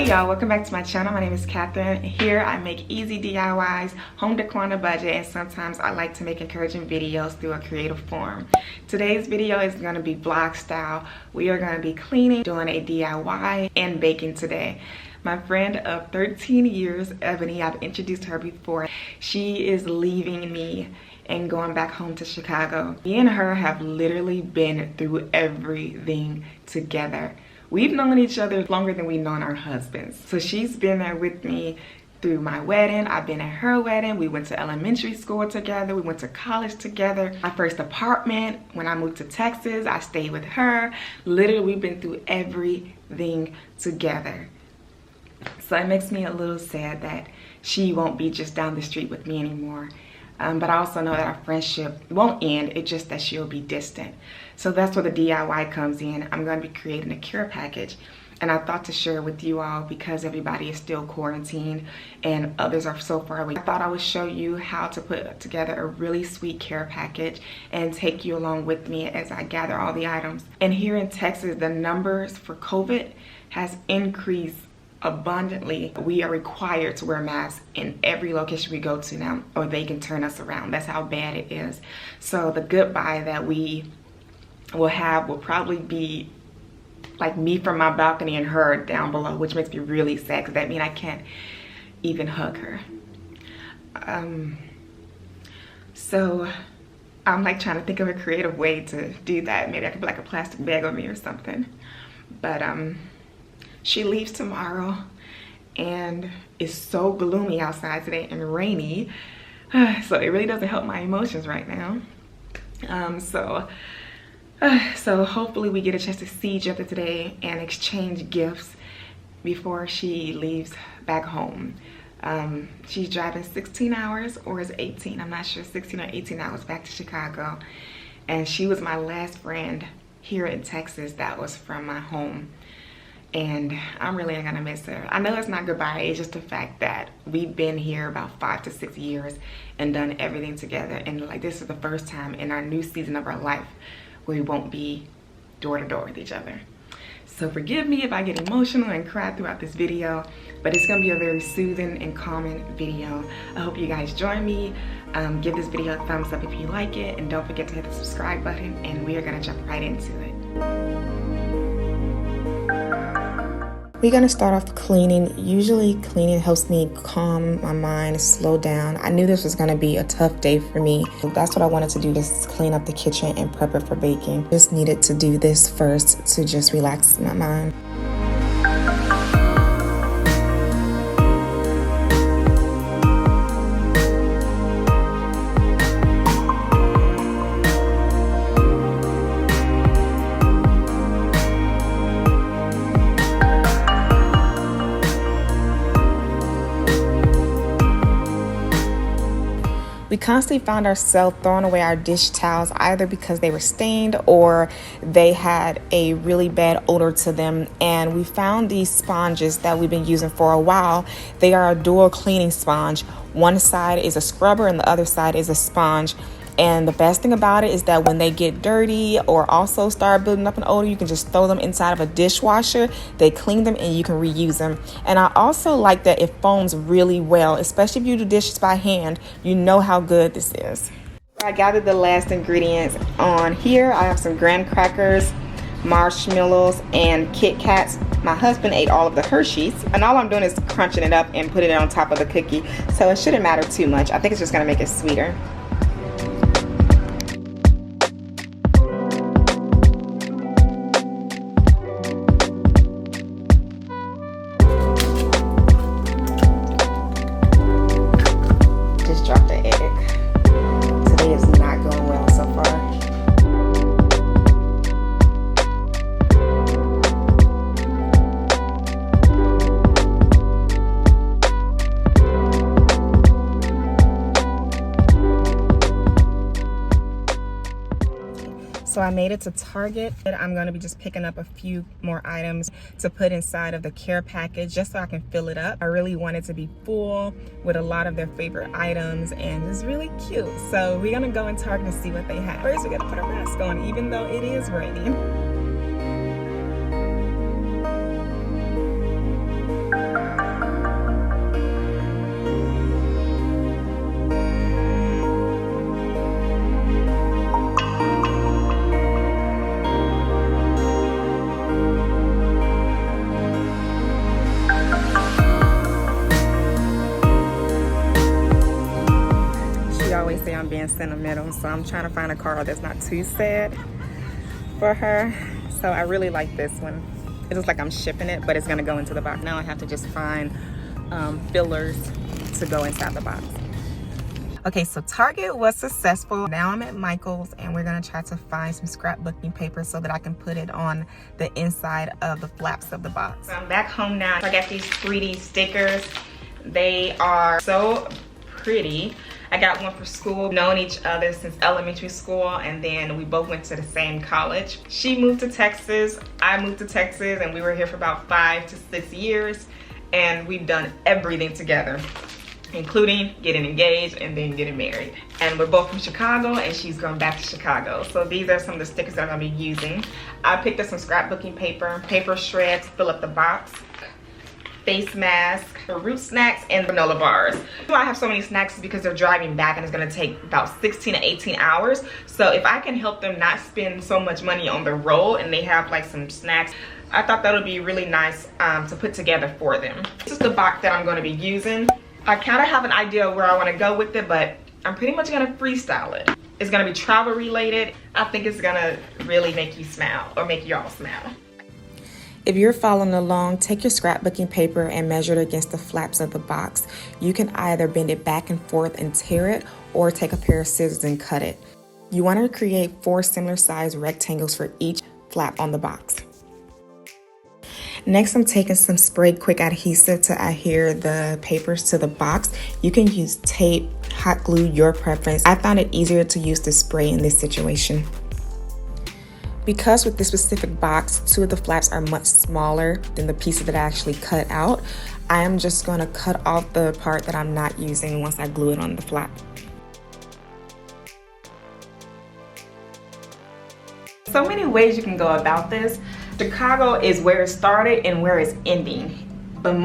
y'all, welcome back to my channel. My name is Katherine. Here I make easy DIYs, home decor on a budget, and sometimes I like to make encouraging videos through a creative form. Today's video is going to be vlog style. We are going to be cleaning, doing a DIY, and baking today. My friend of 13 years, Ebony, I've introduced her before. She is leaving me and going back home to Chicago. Me and her have literally been through everything together. We've known each other longer than we've known our husbands. So she's been there with me through my wedding. I've been at her wedding. We went to elementary school together. We went to college together. My first apartment, when I moved to Texas, I stayed with her. Literally, we've been through everything together. So it makes me a little sad that she won't be just down the street with me anymore. But I also know that our friendship won't end. It's just that she'll be distant. So that's where the DIY comes in. I'm going to be creating a care package. And I thought to share with you all because everybody is still quarantined and others are so far away. I thought I would show you how to put together a really sweet care package and take you along with me as I gather all the items. And here in Texas, the numbers for COVID has increased abundantly. We are required to wear masks in every location we go to now, or they can turn us around. That's how bad it is. So the goodbye that we will have will probably be like me from my balcony and her down below, which makes me really sad because that means I can't even hug her. So I'm like trying to think of a creative way to do that. Maybe I could put like a plastic bag on me or something. But she leaves tomorrow and it's so gloomy outside today and rainy. So it really doesn't help my emotions right now. So hopefully we get a chance to see each other today and exchange gifts before she leaves back home. She's driving 16 hours or is it 18? I'm not sure, 16 or 18 hours back to Chicago. And she was my last friend here in Texas that was from my home. And I'm really gonna miss her. I know it's not goodbye, it's just the fact that we've been here about 5 to 6 years and done everything together. And like this is the first time in our new season of our life where we won't be door to door with each other. So forgive me if I get emotional and cry throughout this video, but it's gonna be a very soothing and calming video. I hope you guys join me. Give this video a thumbs up if you like it, and don't forget to hit the subscribe button, and we are gonna jump right into it. We're gonna start off cleaning. Usually cleaning helps me calm my mind, slow down. I knew this was gonna be a tough day for me. That's what I wanted to do, just clean up the kitchen and prep it for baking. Just needed to do this first to just relax my mind. We constantly found ourselves throwing away our dish towels either because they were stained or they had a really bad odor to them. And we found these sponges that we've been using for a while. They are a dual cleaning sponge. One side is a scrubber and the other side is a sponge. And the best thing about it is that when they get dirty or also start building up an odor, you can just throw them inside of a dishwasher. They clean them and you can reuse them. And I also like that it foams really well, especially if you do dishes by hand. You know how good this is. I gathered the last ingredients on here. I have some graham crackers, marshmallows, and Kit Kats. My husband ate all of the Hershey's, and all I'm doing is crunching it up and putting it on top of the cookie. So it shouldn't matter too much. I think it's just gonna make it sweeter. Drop the egg. Today is not going well so far. So I made it to Target. I'm going to be just picking up a few more items to put inside of the care package just so I can fill it up. I really want it to be full with a lot of their favorite items, and it's really cute. So we're going to go in Target and see what they have. First, we got to put a mask on even though it is raining. sentimental, so I'm trying to find a card that's not too sad for her. So I really like this one. It looks like I'm shipping it, but it's gonna go into the box. Now I have to just find fillers to go inside the box. Okay, so Target was successful. Now I'm at Michael's and we're gonna try to find some scrapbooking paper so that I can put it on the inside of the flaps of the box. So I'm back home now. I got these 3D stickers. They are so pretty. I got one for school. We've known each other since elementary school, and then we both went to the same college. She moved to Texas, I moved to Texas, and we were here for about 5 to 6 years, and we've done everything together, including getting engaged and then getting married. And we're both from Chicago, and she's going back to Chicago. So these are some of the stickers that I'm gonna be using. I picked up some scrapbooking paper, paper shreds to fill up the box, face mask, fruit snacks, and granola bars. I have so many snacks because they're driving back and it's gonna take about 16 to 18 hours. So if I can help them not spend so much money on the road and they have like some snacks, I thought that would be really nice to put together for them. This is the box that I'm gonna be using. I kind of have an idea of where I wanna go with it, but I'm pretty much gonna freestyle it. It's gonna be travel related. I think it's gonna really make you smile, or make y'all smile. If you're following along, take your scrapbooking paper and measure it against the flaps of the box. You can either bend it back and forth and tear it, or take a pair of scissors and cut it. You want to create 4 similar sized rectangles for each flap on the box. Next, I'm taking some spray quick adhesive to adhere the papers to the box. You can use tape, hot glue, your preference. I found it easier to use the spray in this situation. Because with this specific box, 2 of the flaps are much smaller than the pieces that I actually cut out, I am just going to cut off the part that I'm not using once I glue it on the flap. So many ways you can go about this. Chicago is where it started and where it's ending. But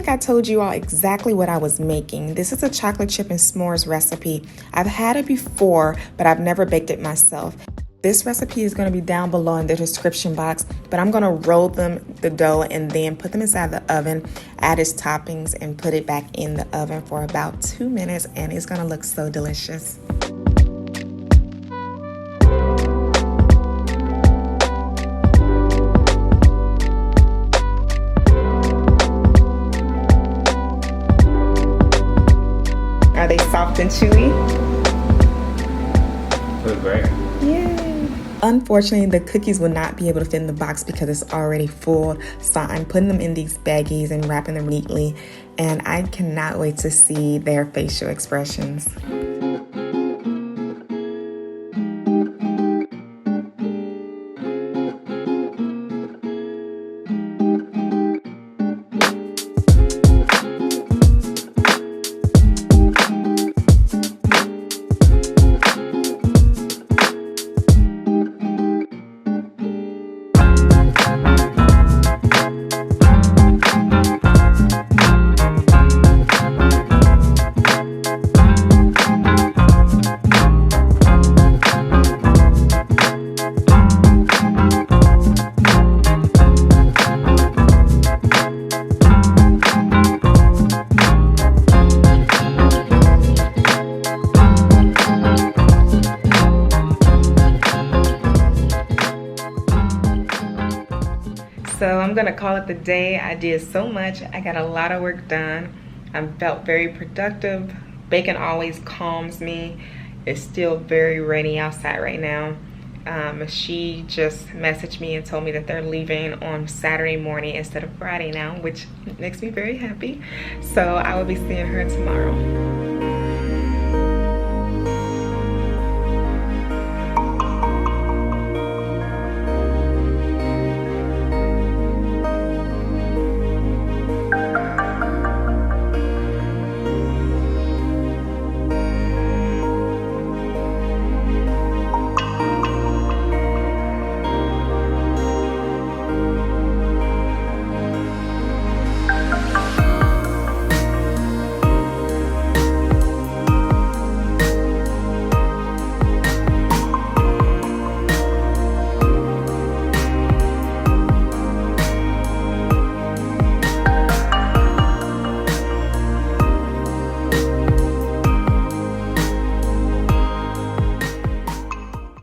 I told you all exactly what I was making. This is a chocolate chip and s'mores recipe. I've had it before, but I've never baked it myself. This recipe is going to be down below in the description box, but I'm going to roll the dough and then put them inside the oven, add its toppings, and put it back in the oven for about 2 minutes, and it's going to look so delicious. Are they soft and chewy? Look great. Yay. Unfortunately, the cookies will not be able to fit in the box because it's already full. So I'm putting them in these baggies and wrapping them neatly. And I cannot wait to see their facial expressions. So I'm gonna call it the day. I did so much. I got a lot of work done. I felt very productive. Baking always calms me. It's still very rainy outside right now. She just messaged me and told me that they're leaving on Saturday morning instead of Friday now, which makes me very happy. So I will be seeing her tomorrow.